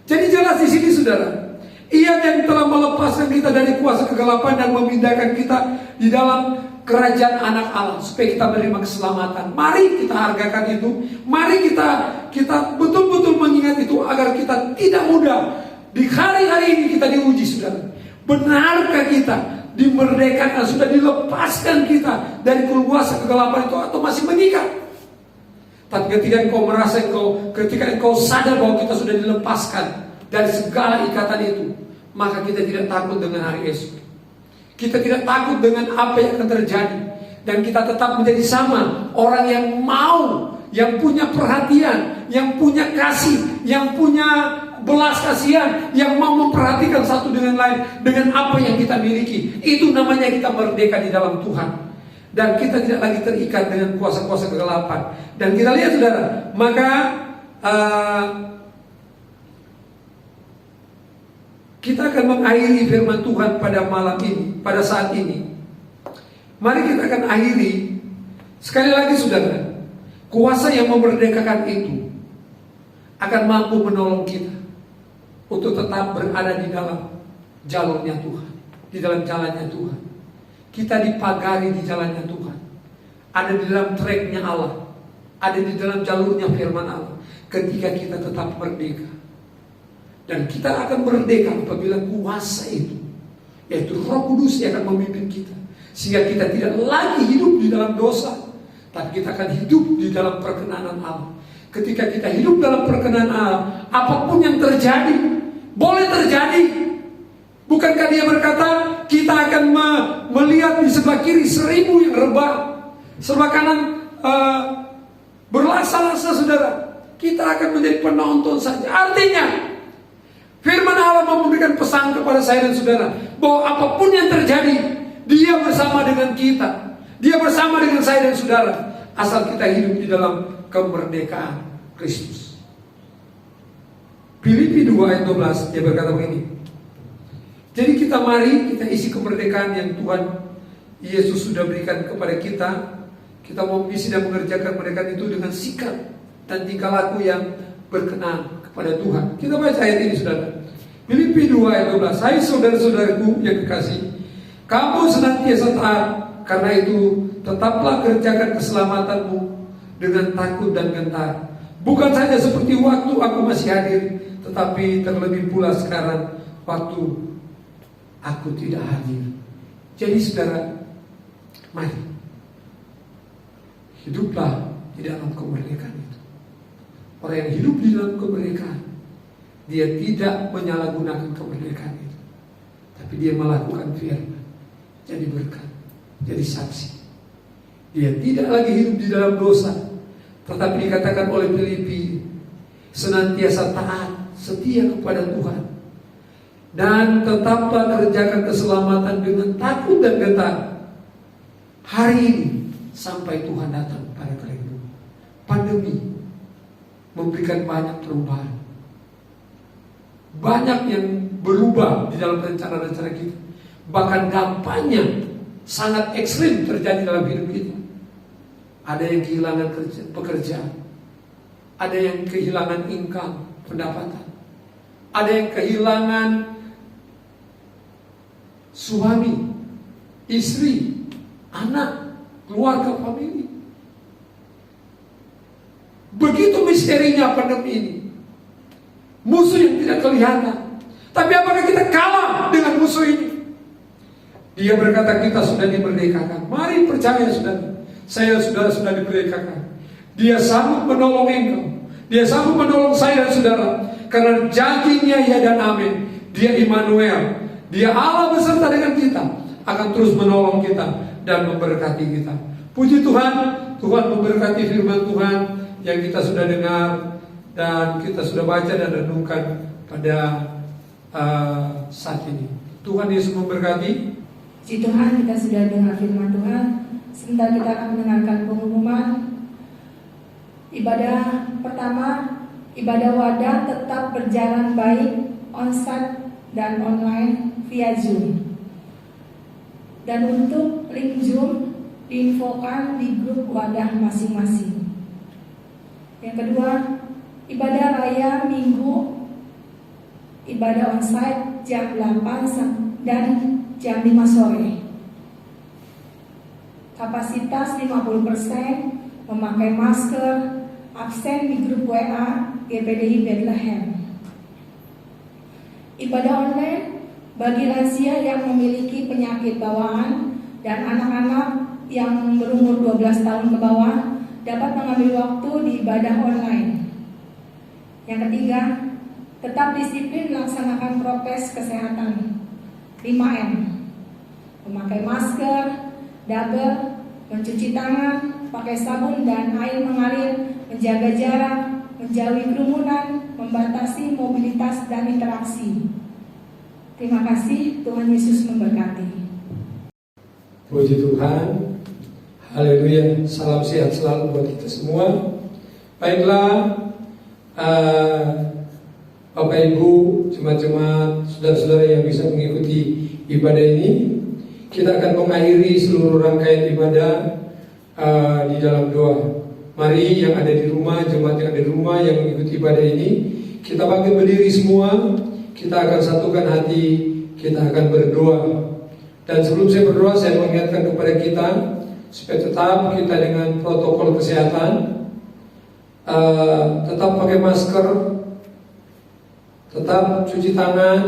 Jadi jelas di sini saudara, Ia yang telah melepaskan kita dari kuasa kegelapan dan memindahkan kita di dalam kerajaan anak Allah supaya kita menerima keselamatan. Mari kita hargakan itu. Mari kita betul-betul mengingat itu agar kita tidak mudah. Di hari-hari ini kita diuji saudara. Benarkah kita dimerdekakan, sudah dilepaskan kita dari kuasa kegelapan itu, atau masih mengikat? Tapi ketika engkau sadar bahwa kita sudah dilepaskan dari segala ikatan itu, maka kita tidak takut dengan hari esok. Kita tidak takut dengan apa yang akan terjadi, dan kita tetap menjadi sama orang yang mau, yang punya perhatian, yang punya kasih, yang punya belas kasihan, yang mau memperhatikan satu dengan lain dengan apa yang kita miliki. Itu namanya kita merdeka di dalam Tuhan, dan kita tidak lagi terikat dengan kuasa-kuasa kegelapan. Dan kita lihat saudara, maka kita akan mengakhiri firman Tuhan pada malam ini, pada saat ini. Mari kita akan akhiri. Sekali lagi saudara, kuasa yang memerdekakan itu akan mampu menolong kita untuk tetap berada di dalam jalurnya Tuhan, di dalam jalannya Tuhan. Kita dipagari di jalannya Tuhan, ada di dalam tracknya Allah, ada di dalam jalurnya firman Allah. Ketika kita tetap merdeka, dan kita akan merdeka apabila kuasa itu, yaitu Roh Kudus yang akan memimpin kita, sehingga kita tidak lagi hidup di dalam dosa, tapi kita akan hidup di dalam perkenanan Allah. Ketika kita hidup dalam perkenanan Allah, apapun yang terjadi boleh terjadi. Bukankah dia berkata kita akan melihat di sebelah kiri 1000 yang rebah, sebelah kanan berlasa-lasa, saudara. Kita akan menjadi penonton saja. Artinya firman Allah memberikan pesan kepada saya dan saudara bahwa apapun yang terjadi, dia bersama dengan kita, dia bersama dengan saya dan saudara, asal kita hidup di dalam kemerdekaan Kristus. Filipi 2 ayat 12 dia berkata begini. Jadi mari kita isi kemerdekaan yang Tuhan Yesus sudah berikan kepada kita. Kita mau isi dan mengerjakan kemerdekaan itu dengan sikap dan tingkah laku yang berkenan kepada Tuhan. Kita baca ayat ini, saudara. Filipi 2 ayat 12. Hai saudara-saudaraku yang kekasih, kamu senantiasa taat, karena itu tetaplah kerjakan keselamatanmu dengan takut dan gentar. Bukan saja seperti waktu aku masih hadir, tetapi terlebih pula sekarang waktu aku tidak hadir. Jadi saudara, mari hiduplah di dalam kemerdekaan itu. Orang yang hidup di dalam kemerdekaan, dia tidak menyalahgunakan kemerdekaan itu, tapi dia melakukan firman, jadi berkat, jadi saksi. Dia tidak lagi hidup di dalam dosa, tetapi dikatakan oleh Filipi, senantiasa taat, setia kepada Tuhan, dan tetaplah kerjakan keselamatan dengan takut dan gentar hari ini sampai Tuhan datang pada kali itu. Pandemi memberikan banyak perubahan, banyak yang berubah di dalam rencana-rencana kita. Bahkan dampaknya sangat ekstrim terjadi dalam hidup kita. Ada yang kehilangan pekerjaan, ada yang kehilangan income, pendapatan, ada yang kehilangan suami, istri, anak, keluarga, famili. Begitu misterinya pandemi ini, musuh yang tidak kelihatan. Tapi apakah kita kalah dengan musuh ini? Dia berkata kita sudah dimerdekakan. Mari percaya saudara, saya sudah dimerdekakan. Dia sanggup menolong engkau, dia sanggup menolong saya dan saudara, karena janjinya ya dan amin. Dia Immanuel, dia Allah beserta dengan kita, akan terus menolong kita dan memberkati kita. Puji Tuhan, Tuhan memberkati firman Tuhan yang kita sudah dengar dan kita sudah baca dan renungkan pada saat ini. Tuhan Yesus memberkati. Puji Tuhan, kita sudah dengar firman Tuhan. Sebentar kita akan mendengarkan pengumuman. Ibadah pertama, ibadah wadah tetap berjalan baik onsite dan online via Zoom. Dan untuk link Zoom diinfokan di grup wadah masing-masing. Yang kedua, ibadah raya Minggu, ibadah onsite jam 8 dan jam 5 sore. Kapasitas 50%, memakai masker, absen di grup WA GPDI Bethlehem. Ibadah online bagi lansia yang memiliki penyakit bawaan dan anak-anak yang berumur 12 tahun ke bawah dapat mengambil waktu di ibadah online. Yang ketiga, tetap disiplin melaksanakan prokes kesehatan 5M. Memakai masker, double, mencuci tangan, pakai sabun dan air mengalir, menjaga jarak, menjauhi kerumunan, membatasi mobilitas dan interaksi. Terima kasih, Tuhan Yesus memberkati. Puji Tuhan, haleluya, salam sehat selalu buat kita semua. Baiklah, Bapak Ibu, jemaat-jemaat, saudara-saudara yang bisa mengikuti ibadah ini, kita akan mengakhiri seluruh rangkaian ibadah di dalam doa. Mari yang ada di rumah, jemaat yang ada di rumah yang mengikuti ibadah ini, kita bangkit berdiri semua. Kita akan satukan hati, kita akan berdoa. Dan sebelum saya berdoa, saya mengingatkan kepada kita supaya tetap kita dengan protokol kesehatan, tetap pakai masker, tetap cuci tangan,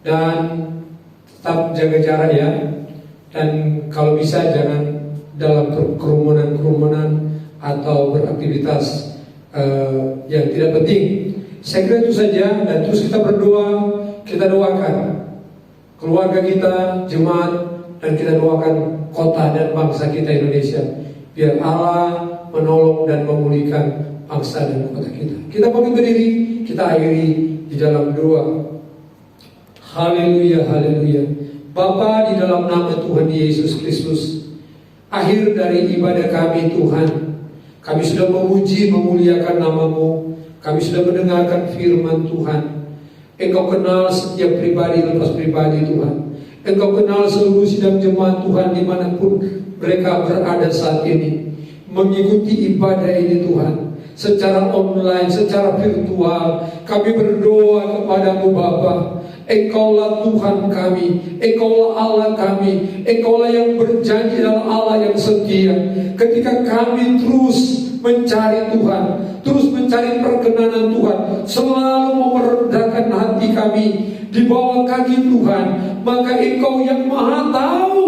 dan tetap jaga jarak ya. Dan kalau bisa jangan dalam kerumunan atau beraktivitas yang tidak penting. Saya kira itu saja, dan terus kita berdoa, kita doakan keluarga kita, jemaat, dan kita doakan kota dan bangsa kita Indonesia, biar Allah menolong dan memulihkan bangsa dan kota kita. Kita bangkit berdiri, kita akhiri di dalam doa. Haleluya, haleluya. Bapa, di dalam nama Tuhan Yesus Kristus, akhir dari ibadah kami Tuhan, kami sudah memuji, memuliakan nama-Mu. Kami sudah mendengarkan firman Tuhan. Engkau kenal setiap pribadi lepas pribadi Tuhan. Engkau kenal seluruh sidang jemaat Tuhan dimanapun mereka berada saat ini, mengikuti ibadah ini Tuhan, secara online, secara virtual. Kami berdoa kepadamu Bapa. Engkaulah Tuhan kami, Engkaulah Allah kami, Engkaulah yang berjanji adalah Allah yang setia. Ketika kami terus mencari Tuhan, terus mencari perkenanan Tuhan, selalu merendahkan hati kami di bawah kaki Tuhan, maka Engkau yang Maha Tahu,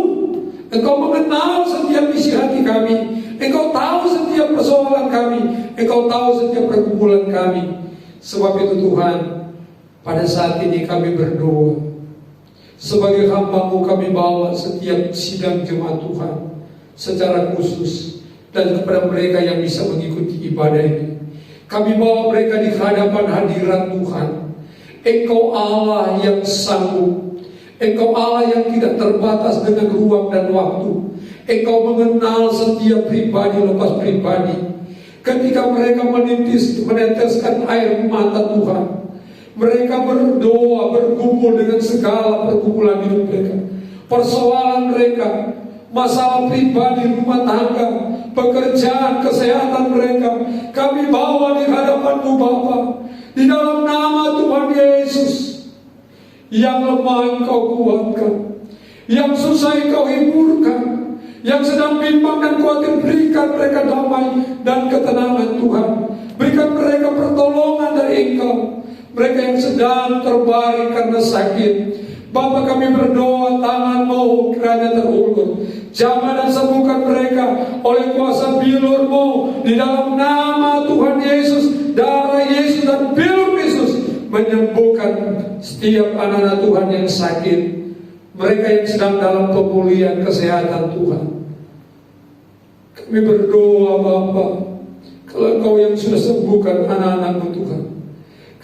Engkau mengenal setiap isi hati kami, Engkau tahu setiap persoalan kami, Engkau tahu setiap pergumulan kami. Sebab itu Tuhan, pada saat ini kami berdoa, sebagai hamba-Mu kami bawa setiap sidang jemaat Tuhan secara khusus, dan kepada mereka yang bisa mengikuti ibadah ini, kami bawa mereka di hadapan hadirat Tuhan. Engkau Allah yang sanggup, Engkau Allah yang tidak terbatas dengan ruang dan waktu. Engkau mengenal setiap pribadi lepas pribadi. Ketika mereka meneteskan air mata Tuhan, mereka berdoa, bergumul dengan segala pergumulan hidup mereka, persoalan mereka, masalah pribadi, rumah tangga, pekerjaan, kesehatan mereka, kami bawa di hadapan-Mu Bapa. Di dalam nama Tuhan Yesus, yang lemah Engkau kuatkan, yang susah Engkau hiburkan, yang sedang bimbang dan khawatir, berikan mereka damai dan ketenangan Tuhan. Berikan mereka pertolongan dari Engkau. Mereka yang sedang terbaring karena sakit, Bapa, kami berdoa, tangan-Mu kiranya terulur, jamah dan sembuhkan mereka oleh kuasa bilur-Mu. Di dalam nama Tuhan Yesus, darah Yesus dan bilur Yesus menyembuhkan setiap anak-anak Tuhan yang sakit, mereka yang sedang dalam pemulihan kesehatan Tuhan. Kami berdoa Bapa, kalau Engkau yang sudah sembuhkan anak-anak-Mu Tuhan,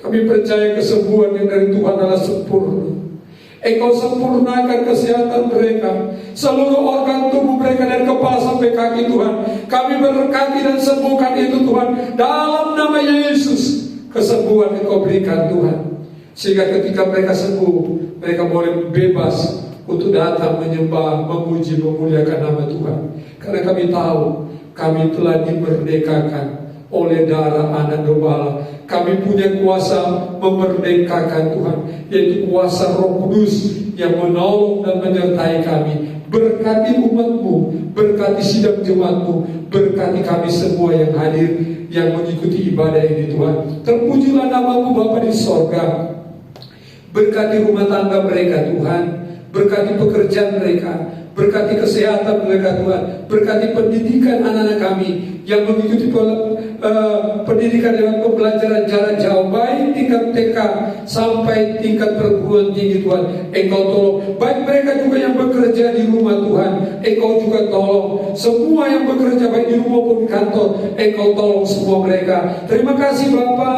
kami percaya kesembuhan yang dari Tuhan adalah sempurna. Engkau sempurnakan kesehatan mereka, seluruh organ tubuh mereka dari kepala sampai kaki Tuhan. Kami berkati dan sembuhkan itu Tuhan, dalam nama Yesus. Kesembuhan Engkau berikan Tuhan, sehingga ketika mereka sembuh, mereka boleh bebas untuk datang menyembah, memuji, memuliakan nama Tuhan. Karena kami tahu kami telah dimerdekakan oleh darah anak domba. Kami punya kuasa memerdekakan Tuhan, yaitu kuasa Roh Kudus yang menolong dan menyertai kami. Berkati umat-Mu, berkati sidang jemaat-Mu, berkati kami semua yang hadir, yang mengikuti ibadah ini Tuhan. Terpujilah nama-Mu Bapa di sorga. Berkati rumah tangga mereka Tuhan, berkati pekerjaan mereka, berkati kesehatan mereka Tuhan, berkati pendidikan anak-anak kami yang mengikuti pendidikan dengan pembelajaran jarak jauh, baik tingkat TK sampai tingkat perguruan tinggi Tuhan. Engkau tolong, baik mereka juga yang bekerja di rumah Tuhan, Engkau juga tolong. Semua yang bekerja baik di rumah maupun di kantor, Engkau tolong semua mereka. Terima kasih Bapa,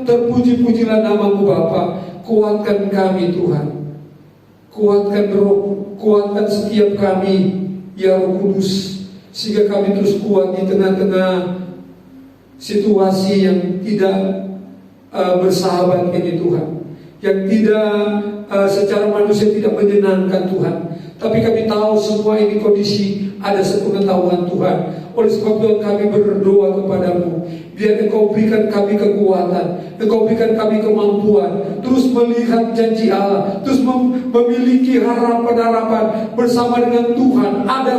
terpuji-pujilah nama-Mu Bapa. Kuatkan kami Tuhan, kuatkan Roh, kuatkan setiap kami ya Roh Kudus, sehingga kami terus kuat di tengah-tengah situasi yang tidak bersahabat ini Tuhan, yang tidak secara manusia tidak menyenangkan Tuhan. Tapi kami tahu semua ini kondisi ada sepengetahuan Tuhan. Oleh sebab itu kami berdoa kepadamu, biar Engkau berikan kami kekuatan, Engkau berikan kami kemampuan, terus melihat janji Allah, terus memiliki harapan-harapan. Bersama dengan Tuhan ada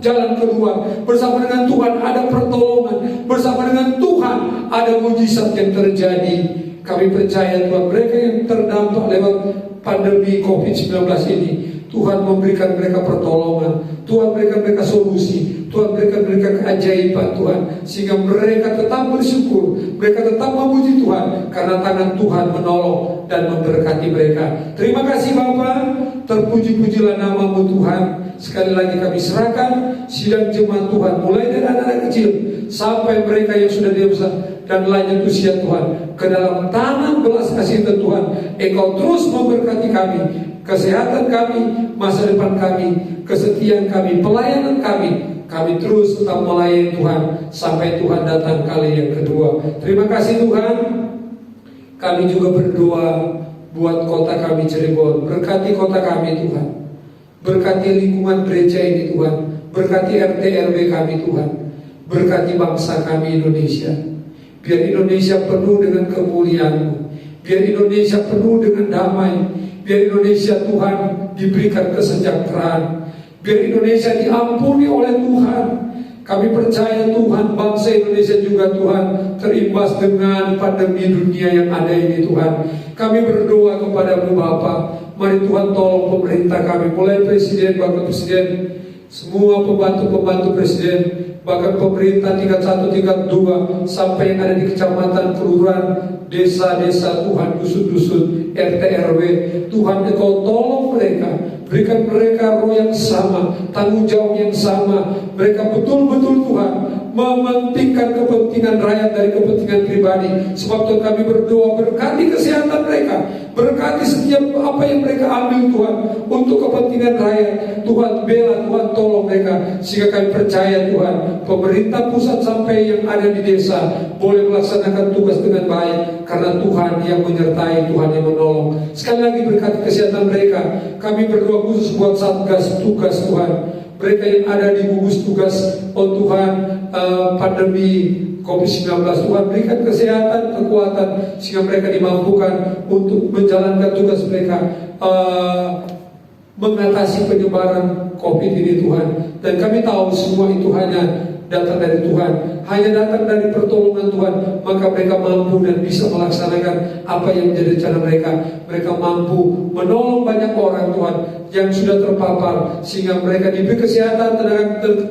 jalan keluar, bersama dengan Tuhan ada pertolongan, bersama dengan Tuhan ada mujizat yang terjadi. Kami percaya Tuhan, mereka yang terdampak lewat pandemi COVID-19 ini, Tuhan memberikan mereka pertolongan, Tuhan berikan mereka solusi, Tuhan berikan mereka keajaiban Tuhan, sehingga mereka tetap bersyukur, mereka tetap memuji Tuhan, karena tangan Tuhan menolong dan memberkati mereka. Terima kasih Bapa, terpuji-pujilah nama-Mu Tuhan. Sekali lagi kami serahkan sidang jemaat Tuhan, mulai dari anak-anak kecil sampai mereka yang sudah dewasa dan lainnya usia Tuhan, ke dalam tangan belas kasih Tuhan. Engkau terus memberkati kami, kesehatan kami, masa depan kami, kesetiaan kami, pelayanan kami. Kami terus tetap melayani Tuhan sampai Tuhan datang kali yang kedua. Terima kasih Tuhan. Kami juga berdoa buat kota kami Cirebon. Berkati kota kami Tuhan, berkati lingkungan gereja ini Tuhan, berkati RT RW kami Tuhan, berkati bangsa kami Indonesia. Biar Indonesia penuh dengan kemuliaan-Mu, biar Indonesia penuh dengan damai, biar Indonesia Tuhan diberikan kesejahteraan, biar Indonesia diampuni oleh Tuhan. Kami percaya Tuhan, bangsa Indonesia juga Tuhan terimbas dengan pandemi dunia yang ada ini Tuhan. Kami berdoa kepada-Mu Bapa, mari Tuhan tolong pemerintah kami, mulai Presiden, Wakil Presiden, semua pembantu-pembantu Presiden, bahkan pemerintah tingkat 1, tingkat 2, sampai yang ada di kecamatan, kelurahan, desa-desa Tuhan, dusun-dusun, RT RW. Tuhan Engkau tolong mereka, berikan mereka roh yang sama, tanggung jawab yang sama. Mereka betul-betul Tuhan mementingkan kepentingan rakyat dari kepentingan pribadi. Sebab Tuhan kami berdoa, berkati kesehatan mereka, berkati setiap apa yang mereka ambil Tuhan untuk kepentingan rakyat. Tuhan bela, Tuhan tolong mereka, sehingga kami percaya Tuhan, pemerintah pusat sampai yang ada di desa boleh melaksanakan tugas dengan baik, karena Tuhan yang menyertai, Tuhan yang menolong. Sekali lagi berkati kesehatan mereka. Kami berdoa khusus buat Satgas tugas Tuhan, mereka yang ada di gugus tugas, oh Tuhan, pandemi COVID-19, Tuhan berikan kesehatan, kekuatan, sehingga mereka dimampukan untuk menjalankan tugas mereka, mengatasi penyebaran COVID ini Tuhan. Dan kami tahu semua itu hanya datang dari Tuhan, hanya datang dari pertolongan Tuhan. Maka mereka mampu dan bisa melaksanakan apa yang menjadi rencana mereka. Mereka mampu menolong banyak orang Tuhan yang sudah terpapar, sehingga mereka diberi kesehatan,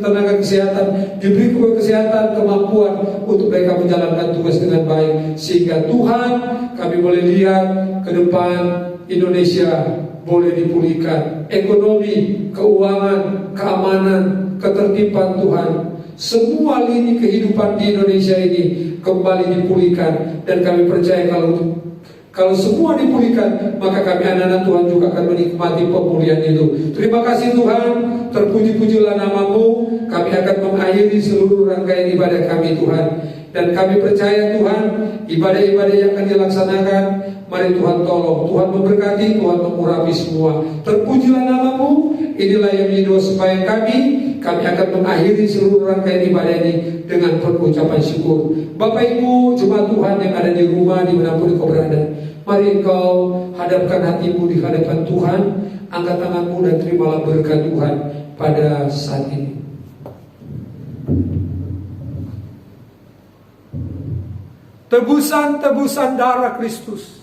tenaga kesehatan, diberi kesehatan, kemampuan untuk mereka menjalankan tugas dengan baik. Sehingga Tuhan, kami boleh lihat ke depan Indonesia boleh dipulihkan, ekonomi, keuangan, keamanan, ketertiban Tuhan. Semua lini kehidupan di Indonesia ini kembali dipulihkan. Dan kami percaya kalau semua dipulihkan, maka kami anak-anak Tuhan juga akan menikmati pemulihan itu. Terima kasih Tuhan, terpuji-pujilah nama-Mu. Kami akan mengakhiri seluruh rangkaian ibadah kami Tuhan. Dan kami percaya Tuhan, ibadah-ibadah yang akan dilaksanakan, mari Tuhan tolong, Tuhan memberkati, Tuhan mengurapi semua. Terpujilah nama-Mu. Inilah yang menjadi doa supaya kami akan mengakhiri seluruh rangkaian ibadah ini dengan penuh ucapan syukur. Bapak Ibu jemaat Tuhan yang ada di rumah, dimanapun Engkau berada, mari Engkau hadapkan hatimu di hadapan Tuhan, angkat tanganmu dan terimalah berkat Tuhan pada saat ini. Tebusan-tebusan darah Kristus,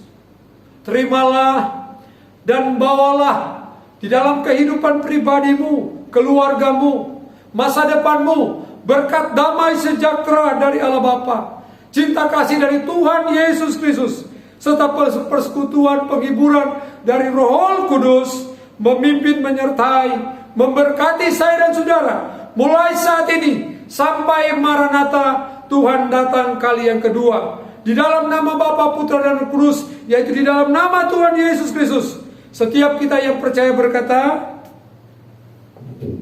terimalah dan bawalah di dalam kehidupan pribadimu, keluargamu, masa depanmu, berkat damai sejahtera dari Allah Bapa, cinta kasih dari Tuhan Yesus Kristus, serta persekutuan penghiburan dari Roh Kudus memimpin, menyertai, memberkati saya dan saudara mulai saat ini sampai Maranatha, Tuhan datang kali yang kedua. Di dalam nama Bapa, Putra dan Roh Kudus, yaitu di dalam nama Tuhan Yesus Kristus, setiap kita yang percaya berkata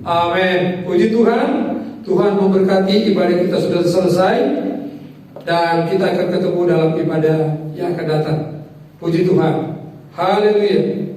amin. Puji Tuhan. Tuhan memberkati, ibadah kita sudah selesai, dan kita akan ketemu dalam ibadah yang akan datang. Puji Tuhan. Haleluya.